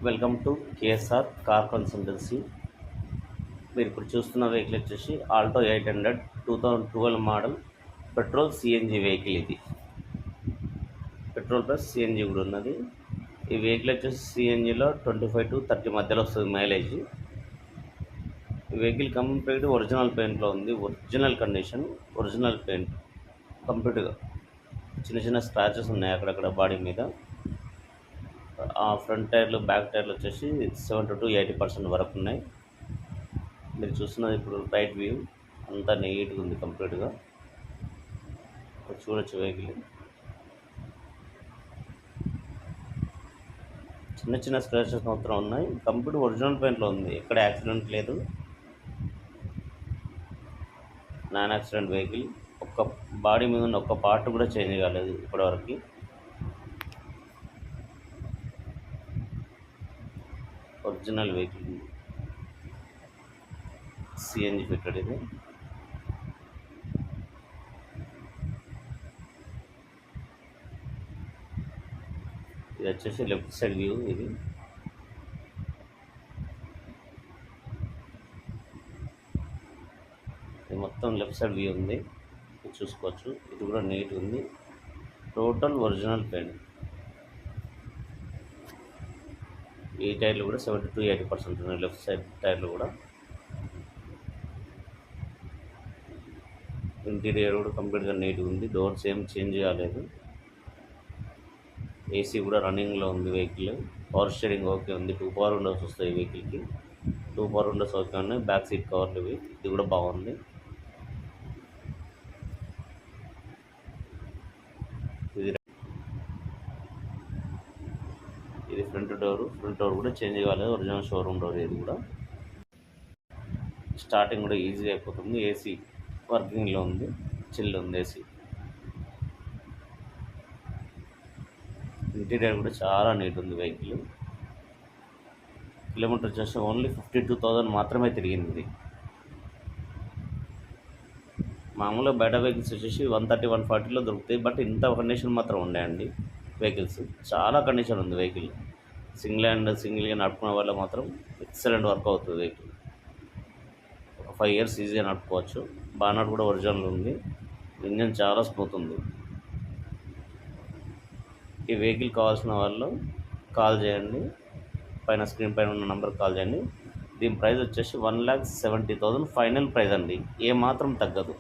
Welcome to KSR car consultancy. మీరు ఇప్పుడు చూస్తున్న వెహికల్ వచ్చేసి Alto 800 2012 model petrol CNG vehicle. ఇది పెట్రోల్ ప్లస్ సిఎన్జి కూడా ఉన్నది. ఈ వెహికల్ వచ్చేసి సిఎన్జిలో 25 to 30 మధ్యలో వస్తుంది మైలేజ్. ఈ వెహికల్ కంప్లీట్ ఒరిజినల్ పెయింట్లో ఉంది. ఒరిజినల్ కండిషన్, ఒరిజినల్ పెయింట్ కంప్లీట్గా. చిన్న చిన్న స్క్రాచెస్ ఉన్నాయి అక్కడక్కడ బాడీ మీద. ఆ ఫ్రంట్ టైర్లు, బ్యాక్ టైర్లు వచ్చేసి 70 to 80% వరకు ఉన్నాయి. మీరు చూస్తున్నది ఇప్పుడు రైట్ వ్యూ. అంతా నీట్గా ఉంది కంప్లీట్గా. చూడొచ్చు వెహికల్. చిన్న చిన్న స్క్రాచెస్ మాత్రం ఉన్నాయి. కంప్లీట్ ఒరిజినల్ పెయింట్లో ఉంది. ఎక్కడ యాక్సిడెంట్ లేదు. Non accident vehicle. ఒక్క బాడీ మీద ఉన్న ఒక్క పార్ట్ కూడా చేంజ్ కాలేదు ఇప్పటివరకు. Original vehicle CNG fitted. ఇది వచ్చేసి లెఫ్ట్ సైడ్ వ్యూ. ఇది మొత్తం లెఫ్ట్ సైడ్ వ్యూ ఉంది, చూసుకోవచ్చు. ఇది కూడా నీట్ ఉంది. Total original paint. ఈ టైర్లు కూడా 70 to 80% ఉన్నాయి. లెఫ్ట్ సైడ్ టైర్లు కూడా. ఇంటీరియర్ కూడా కంప్లీట్గా నీట్గా ఉంది. డోర్స్ ఏం చేంజ్ కాలేదు. ఏసీ కూడా రన్నింగ్లో ఉంది వెహికల్. పవర్ స్టీరింగ్ ఓకే ఉంది. 2 పవర్ విండోస్ వస్తాయి వెహికల్కి. 2 పవర్ విండోస్ ఓకే ఉన్నాయి. బ్యాక్ సీట్ కవర్లు ఇవి. ఇది కూడా బాగుంది. ఇది ఫ్రంట్ డోర్ కూడా చేంజ్ కాలేదు. Original showroom door. ఇది కూడా స్టార్టింగ్ కూడా ఈజీగా అయిపోతుంది. ఏసీ వర్కింగ్లో ఉంది. చిల్ ఉంది ఏసీ. ఇంటీరియర్ కూడా చాలా నీట్ ఉంది వెహికల్. కిలోమీటర్ వచ్చేసి ఓన్లీ 52,000 మాత్రమే తిరిగింది. మామూలుగా బయట వెహికల్స్ వచ్చేసి 130, 140లో దొరుకుతాయి. బట్ ఇంత కండిషన్ మాత్రం ఉన్నాయండి వెహికల్స్. చాలా కండిషన్ ఉంది వెహికల్. సింగిల్గా నడుపుకునే వల్ల మాత్రం ఎక్సలెంట్ వర్క్ అవుతుంది వెహికల్. ఒక 5 years ఈజీగా నడుపుకోవచ్చు. బానట్ కూడా ఒరిజినల్ ఉంది. ఇంజన్ చాలా స్మూత్ ఉంది. ఈ వెహికల్ కావాల్సిన వాళ్ళు కాల్ చేయండి. పైన స్క్రీన్ పైన ఉన్న నెంబర్కి కాల్ చేయండి. దీని ప్రైస్ వచ్చేసి 1,70,000 ఫైనల్ ప్రైస్ అండి. ఏ మాత్రం తగ్గదు.